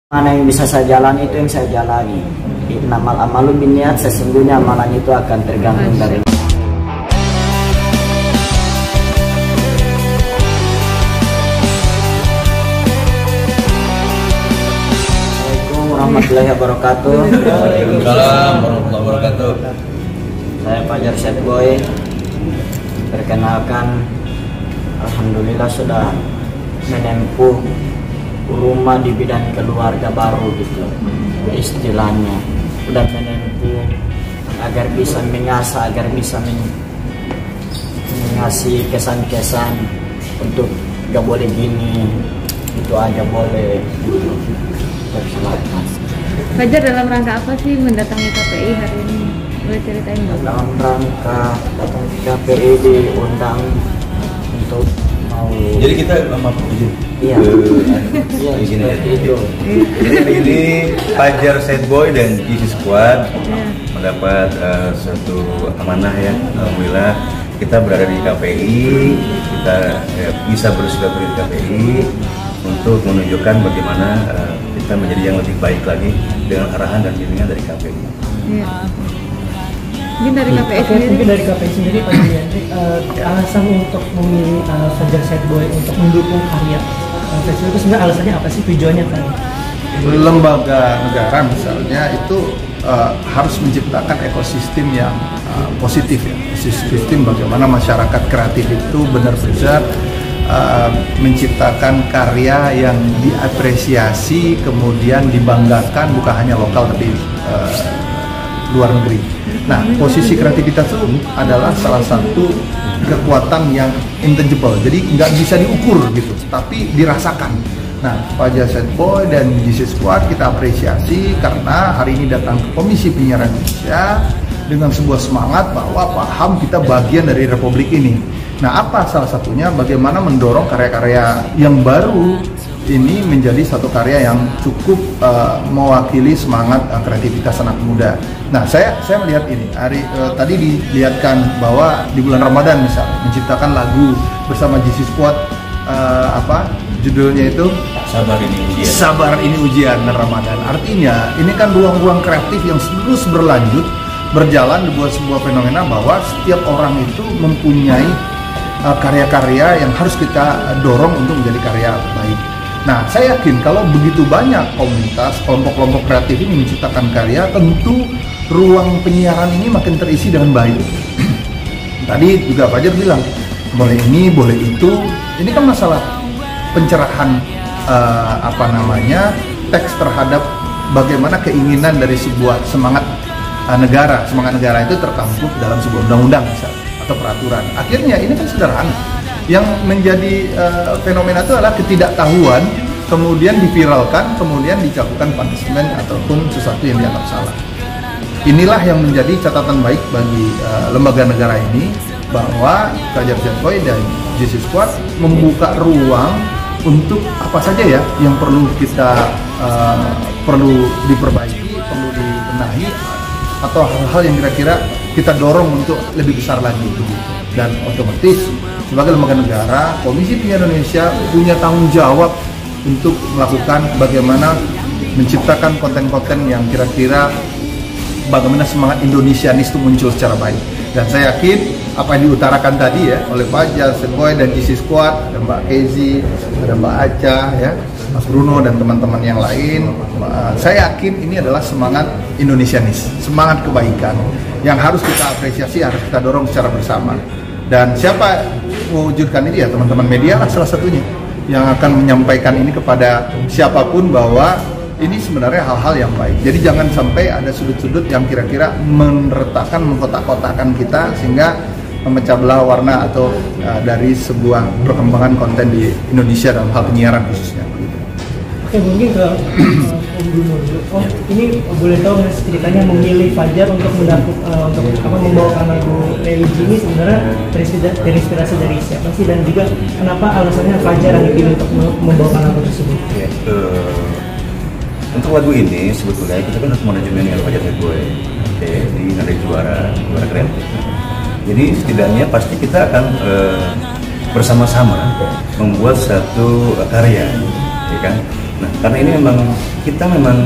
Mana yang bisa saya jalani itu yang saya jalani. Innamal amalu binniyat, sesungguhnya amalan itu akan tergantung dari. Assalamualaikum warahmatullahi wabarakatuh. Waalaikumsalam warahmatullahi wabarakatuh. Saya Fajar Setboy. Perkenalkan, alhamdulillah sudah menempuh rumah di bidang keluarga baru gitu istilahnya, udah menempuh agar bisa mengasah, agar bisa mengasih kesan-kesan untuk gak boleh gini, itu aja boleh gitu. Persilakan. Fajar, dalam rangka apa sih mendatangi KPI hari ini? Boleh ceritain nggak? Dalam rangka datang ke KPI diundang untuk mau. Jadi kita sama Pak Ujung. Iya. Iya, Begini ya. itu. Jadi hari ini Fajar Setboy dan GC Squad mendapat suatu amanah ya. Alhamdulillah kita berada di KPI, kita bisa bersilaturahmi di KPI untuk menunjukkan bagaimana kita menjadi yang lebih baik lagi dengan arahan dan bimbingan dari KPI. Iya. Mungkin dari KPI sendiri. Mungkin dari KPI sendiri Pak Julianti, alasan untuk memilih Fajar Setboy untuk mendukung karya festival itu sebenarnya alasannya apa sih, tujuannya kan? Lembaga negara misalnya itu harus menciptakan ekosistem yang positif ya, sistem bagaimana masyarakat kreatif itu benar-benar menciptakan karya yang diapresiasi kemudian dibanggakan bukan hanya lokal tapi luar negeri. Nah, posisi kreativitas itu adalah salah satu kekuatan yang intangible, jadi nggak bisa diukur gitu, tapi dirasakan. Nah, Fajar Setboy dan GC Squad kita apresiasi karena hari ini datang ke Komisi Penyiaran Indonesia dengan sebuah semangat bahwa paham kita bagian dari Republik ini. Nah, apa salah satunya? Bagaimana mendorong karya-karya yang baru ini menjadi satu karya yang cukup mewakili semangat kreativitas anak muda. Nah, saya melihat ini tadi dilihatkan bahwa di bulan Ramadan misalnya menciptakan lagu bersama GC Squad, judulnya itu Sabar ini ujian. Sabar ini ujian Ramadan. Artinya ini kan ruang-ruang kreatif yang terus berlanjut berjalan di sebuah fenomena bahwa setiap orang itu mempunyai karya-karya yang harus kita dorong untuk menjadi karya baik. Nah, saya yakin kalau begitu banyak komunitas, kelompok-kelompok kreatif ini menciptakan karya, tentu ruang penyiaran ini makin terisi dengan baik. Tadi juga Fajar bilang, boleh ini, boleh itu. Ini kan masalah pencerahan teks terhadap bagaimana keinginan dari sebuah semangat negara. Semangat negara itu tertampung dalam sebuah undang-undang misalnya, atau peraturan. Akhirnya ini kan sederhana. Yang menjadi fenomena itu adalah ketidaktahuan, kemudian diviralkan, kemudian dilakukan punishment ataupun sesuatu yang dianggap salah. Inilah yang menjadi catatan baik bagi lembaga negara ini, bahwa Fajar Setboy dan GC Squad membuka ruang untuk apa saja ya yang perlu kita perlu diperbaiki, perlu dibenahi, atau hal-hal yang kira-kira kita dorong untuk lebih besar lagi. Dan otomatis sebagai lembaga negara, Komisi Penyiaran Indonesia punya tanggung jawab untuk melakukan bagaimana menciptakan konten-konten yang kira-kira bagaimana semangat Indonesianis itu muncul secara baik. Dan saya yakin apa yang diutarakan tadi ya oleh Fajar Setboy dan GC Squad, ada Mbak Kezi, ada Mbak Aca, ya, Mas Bruno dan teman-teman yang lain, saya yakin ini adalah semangat Indonesianis, semangat kebaikan yang harus kita apresiasi, harus kita dorong secara bersama. Dan siapa mewujudkan ini ya teman-teman media lah salah satunya yang akan menyampaikan ini kepada siapapun bahwa ini sebenarnya hal-hal yang baik. Jadi jangan sampai ada sudut-sudut yang kira-kira meretakkan, mengkotak-kotakan kita sehingga memecah belah warna atau dari sebuah perkembangan konten di Indonesia dalam hal penyiaran khususnya. Oke, mungkin ke Om Bruno dulu. Ini boleh tahu nggak ceritanya memilih Fajar untuk membawakan lagu religi ini sebenarnya terinspirasi dari siapa sih, dan juga kenapa alasannya Fajar yang dipilih untuk membawakan lagu tersebut? Ya, untuk lagu ini sebetulnya kita kan harus manajemen dengan Fajar Setboy, di Nada Juara Kreatif. Jadi setidaknya pasti kita akan bersama-sama membuat satu karya, ya kan? Nah, karena ini kita memang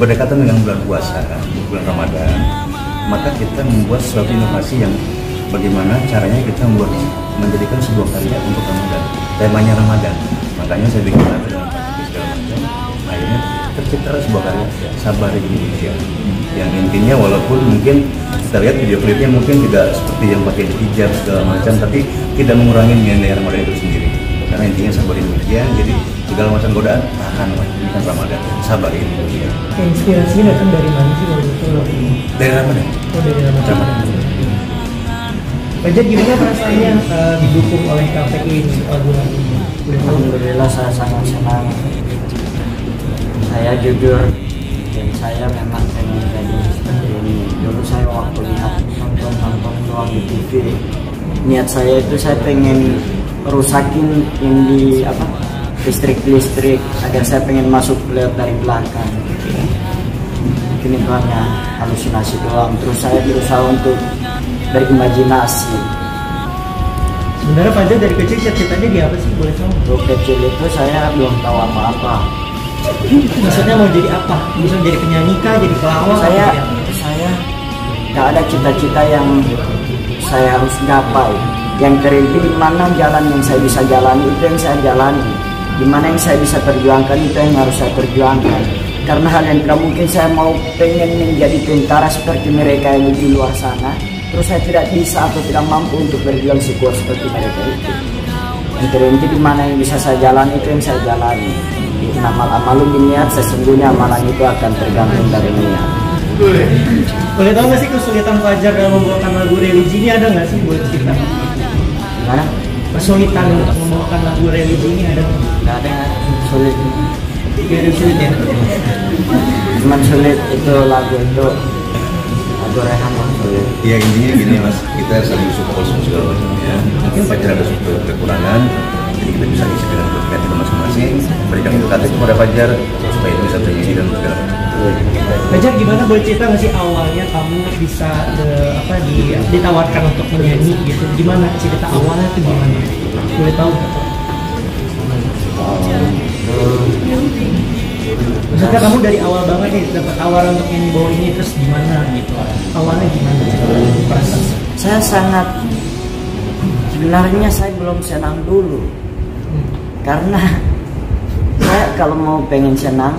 berdekatan dengan bulan puasa, bulan Ramadan, maka kita membuat suatu inovasi yang bagaimana caranya kita menjadikan sebuah karya untuk Ramadan. Temanya Ramadan, makanya saya bikin lagu dengan segala macam. Akhirnya tercipta sebuah karya Sabar Indonesia. Yang intinya walaupun mungkin kita lihat video klipnya mungkin tidak seperti yang pakai hijab segala macam, tapi tidak mengurangi nilai Ramadan itu sendiri. Karena intinya Sabar Indonesia, jadi segala macam godaan tahan, ini kan Ramadan, Sabar Indonesia. Inspirasinya datang dari mana sih waktu itu? Dari Ramadan. Oh, dari Ramadan. Fajar, gimana perasaannya didukung oleh KPI ini lagu-lagu ini? Alhamdulillah saya sangat senang. Saya jujur, dan saya memang pengen jadi seperti ini. Dulu saya waktu lihat nonton doang di TV, niat saya itu saya pengen rusakin yang di listrik agar saya pengen masuk lewat dari belakang. Mungkin itu hanya halusinasi doang. Terus saya berusaha untuk berimajinasi. Sebenarnya Fajar dari kecil cita-citanya di apa sih, boleh tahu? Waktu kecil itu saya belum tahu apa-apa. Maksudnya mau jadi apa? Bisa jadi penyanyi kah, jadi pelawak? Saya nggak ada cita-cita yang saya harus gapai. Yang terinti di mana jalan yang saya bisa jalani itu yang saya jalani. Di mana yang saya bisa perjuangkan itu yang harus saya perjuangkan. Karena hal yang tidak mungkin saya mau pengen menjadi tentara seperti mereka yang di luar sana. Terus saya tidak bisa atau tidak mampu untuk berjuang sekuat seperti mereka itu. Yang terinti di mana yang bisa saya jalani itu yang saya jalani. Innamal amalu binniat, sesungguhnya amalan itu akan tergantung dari niat. Boleh tahu nggak sih kesulitan Fajar dalam membawakan lagu religi ini, ada nggak sih buat kita? Gimana? Kesulitan untuk membawakan lagu religi ini ada nggak? Nggak ada sulit. Gak ada sulit ya? Cuman sulit itu lagu Rehan yang sulit. Ya intinya gini mas, kita saling support segala macamnya. Mungkin Fajar ada suatu kekurangan, jadi kita bisa isi dengan kelebihan kita masing-masing. Berikan edukasi kepada Fajar supaya dia bisa bernyanyi dan bergerak. Fajar, gimana, boleh cerita nggak sih awalnya kamu bisa ditawarkan untuk menyanyi gitu? Gimana cerita awalnya itu gimana? Boleh tahu nggak? Maksudnya kamu dari awal banget nih dapat tawaran untuk nyanyi bawah ini, terus gimana gitu? Awalnya gimana perasaan? Saya sebenarnya saya belum senang dulu. Karena saya kalau mau pengen senang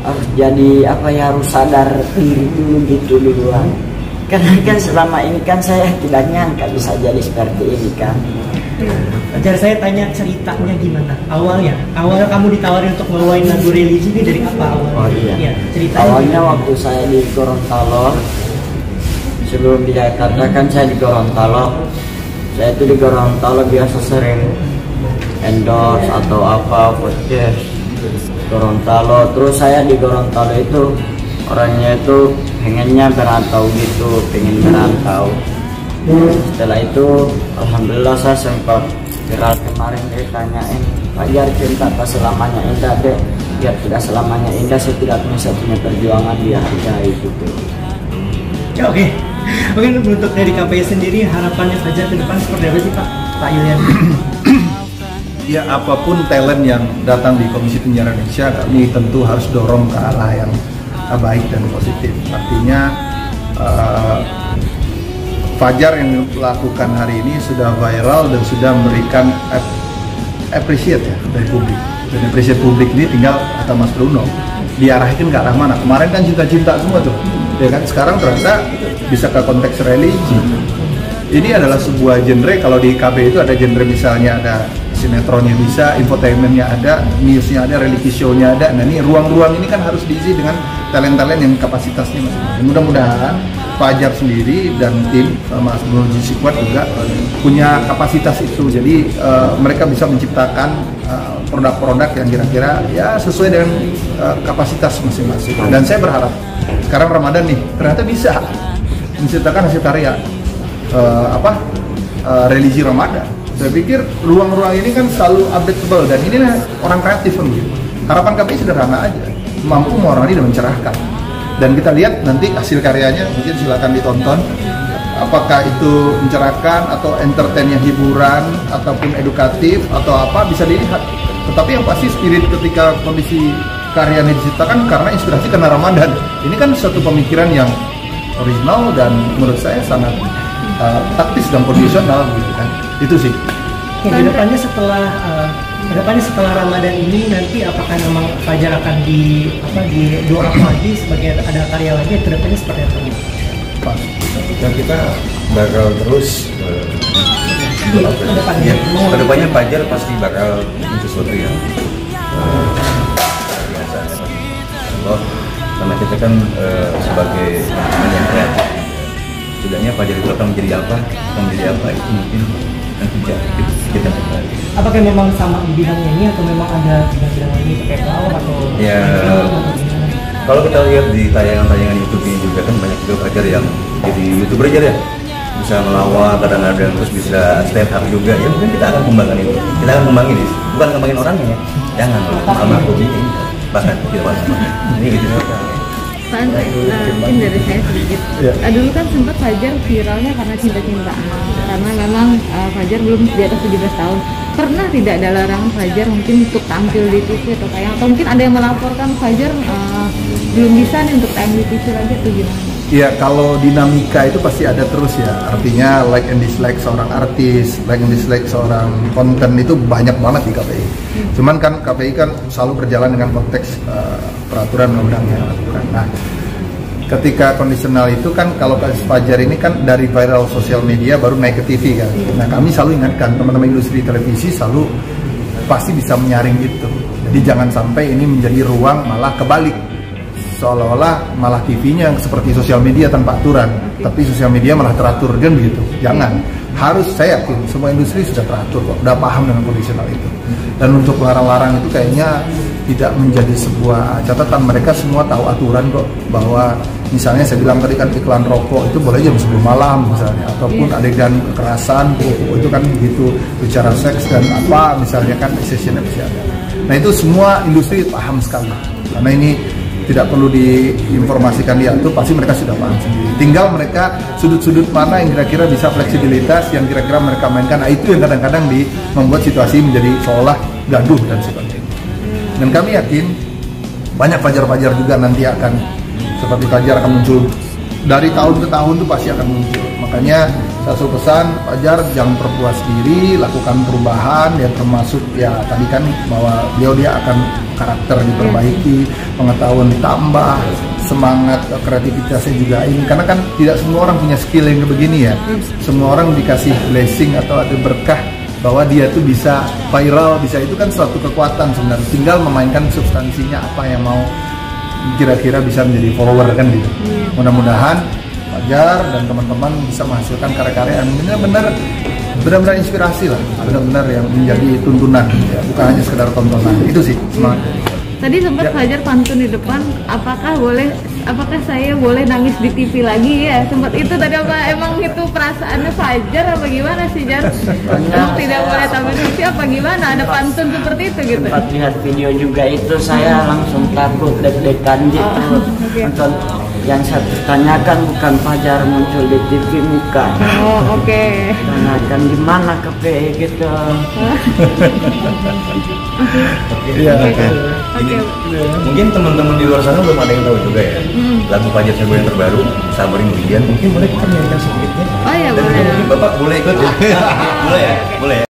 harus jadi harus sadar diri dulu gitu duluan. Karena kan selama ini kan saya tidak nyangka bisa jadi seperti ini kan. Fajar, saya tanya ceritanya gimana? Awalnya kamu ditawarin untuk bawain lagu religi ini dari apa awalnya? Oh iya. Ya, ceritanya. Awalnya waktu saya di Gorontalo, sebelum di Jakarta kan saya di Gorontalo. Saya itu di Gorontalo biasa sering endorse atau podcast Gorontalo. Terus saya di Gorontalo itu orangnya itu pengennya berantau gitu, pengen berantau. Setelah itu alhamdulillah saya sempat viral kemarin ditanyain, Fajar cinta tak selamanya indah deh. Biar tidak selamanya indah, setidaknya saya punya perjuangan dihargai gitu. Oke. Mungkin untuk dari KPI sendiri harapannya Fajar ke depan seperti apa sih Pak Yulian? Ya, apapun talent yang datang di Komisi Penyiaran Indonesia, kami tentu harus dorong ke arah yang baik dan positif. Artinya Fajar yang lakukan hari ini sudah viral dan sudah memberikan appreciate ya dari publik. Dan appreciate publik ini tinggal kata Mas Bruno diarahkan ke arah mana. Kemarin kan cinta-cinta semua tuh, ya kan? Sekarang ternyata bisa ke konteks religi. Ini adalah sebuah genre. Kalau di KB itu ada genre, misalnya ada sinetronnya, bisa infotainmentnya ada, newsnya ada, reality show-nya ada. Nah ini ruang-ruang ini kan harus diisi dengan talent-talent yang kapasitasnya masing-masing. Mudah-mudahan Fajar sendiri dan tim Mas Bruno Jisikwat juga punya kapasitas itu. Jadi mereka bisa menciptakan produk-produk yang kira-kira ya sesuai dengan kapasitas masing-masing. Dan saya berharap sekarang Ramadan nih ternyata bisa menciptakan hasil karya religi Ramadan. Saya pikir ruang-ruang ini kan selalu updatable dan ini orang kreatif kan gitu. Harapan kami sederhana aja, mampu mewarnai dan mencerahkan. Dan kita lihat nanti hasil karyanya, mungkin silakan ditonton. Apakah itu mencerahkan atau entertain yang hiburan ataupun edukatif atau apa, bisa dilihat. Tetapi yang pasti spirit ketika kondisi karyanya diciptakan karena inspirasi karena Ramadan. Ini kan suatu pemikiran yang original dan menurut saya sangat taktis dan profesional gitu kan. Itu sih. Oke, kedepannya setelah Ramadan ini nanti apakah memang Fajar akan di doa lagi sebagai ada karya lagi, kedepannya seperti apa? Pas. Dan kita bakal terus kedepannya Fajar pasti bakal sesuatu yang biasa. Karena kita kan sebagai teman yang kreatif, setidaknya Fajar itu akan menjadi apa itu mungkin nanti kita kembali. Apakah memang sama di bidangnya ini atau memang ada bidang-bidang lain kayak pelawak atau? Ya, kalau kita lihat di tayangan-tayangan YouTube ini juga kan banyak juga Fajar yang jadi YouTuber aja ya, bisa melawak kadang-kadang, terus bisa stand up juga. Ya mungkin kita akan kembangkan itu. Kita akan kembangin ini, bukan kembangin orangnya ya. Jangan sama aku ini bahkan tidak apa-apa. Ini gitu. Pak Andre, mungkin dari saya sedikit. Dulu kan sempat Fajar viralnya karena cinta-cintaan. Karena memang Fajar belum di atas 17 tahun. Pernah tidak ada larangan Fajar mungkin untuk tampil di TV atau tayang? Atau mungkin ada yang melaporkan Fajar belum bisa nih untuk tayang di TV lagi atau gimana? Ya, kalau dinamika itu pasti ada terus ya. Artinya like and dislike seorang artis, like and dislike seorang konten itu banyak banget di KPI. Cuman kan KPI kan selalu berjalan dengan konteks peraturan undang yang dilakukan. Nah, ketika kondisional itu kan kalau kasus Fajar ini kan dari viral sosial media baru naik ke TV kan. Nah, kami selalu ingatkan teman-teman industri televisi selalu pasti bisa menyaring itu. Jadi jangan sampai ini menjadi ruang malah kebalik. Seolah-olah malah TV-nya seperti sosial media tanpa aturan, tapi sosial media malah teratur kan begitu. Jangan. Harus, saya yakin semua industri sudah teratur kok, udah paham dengan kondisional itu. Dan untuk larang-larang itu kayaknya tidak menjadi sebuah catatan. Mereka semua tahu aturan kok, bahwa misalnya saya bilang tadi kan iklan rokok itu boleh jam 10 malam misalnya, ataupun adegan kekerasan itu kan begitu, bicara seks dan apa misalnya kan session bisa ada. Nah itu semua industri paham sekali, karena ini tidak perlu diinformasikan dia itu pasti mereka sudah paham sendiri. Tinggal mereka sudut-sudut mana yang kira-kira bisa fleksibilitas, yang kira-kira mereka mainkan. Nah itu yang kadang-kadang membuat situasi menjadi seolah gaduh dan sebagainya. Dan kami yakin banyak Fajar-Fajar juga nanti akan seperti Fajar akan muncul dari tahun ke tahun itu pasti akan muncul. Makanya saya selalu pesan Fajar jangan berpuas diri, lakukan perubahan ya, termasuk ya tadi kan bahwa dia akan karakter diperbaiki, pengetahuan ditambah, semangat kreativitasnya juga ini, karena kan tidak semua orang punya skill yang begini ya. Semua orang dikasih blessing atau ada berkah bahwa dia tuh bisa viral, bisa, itu kan suatu kekuatan sebenarnya. Tinggal memainkan substansinya apa yang mau kira-kira bisa menjadi follower kan gitu. Mudah-mudahan Fajar dan teman-teman bisa menghasilkan karya-karya yang benar-benar inspirasi lah, benar-benar yang menjadi tuntunan ya, bukan hanya sekedar tontonan. Itu sih semangat. Tadi sempat Fajar pantun di depan, apakah saya boleh nangis di TV lagi ya? Sempat itu tadi apa emang itu perasaannya Fajar apa gimana sih Jar? Emang tidak boleh tampil di TV apa gimana? Ada pantun seperti itu gitu? Sempat lihat video juga itu saya langsung takut, deg-degan gitu. Nonton yang saya tanyakan bukan Fajar muncul di TV bukan. Oh oke. Tanyakan di mana KPI gitu. Iya. Ini mungkin teman-teman di luar sana belum ada yang tahu juga ya. Lagu Fajar Sebo yang terbaru, Sabarin Hujan, mungkin boleh kita nyanyikan sedikitnya. Oh ya Dan boleh. mungkin Bapak boleh ikut ya. Boleh ya? Boleh ya?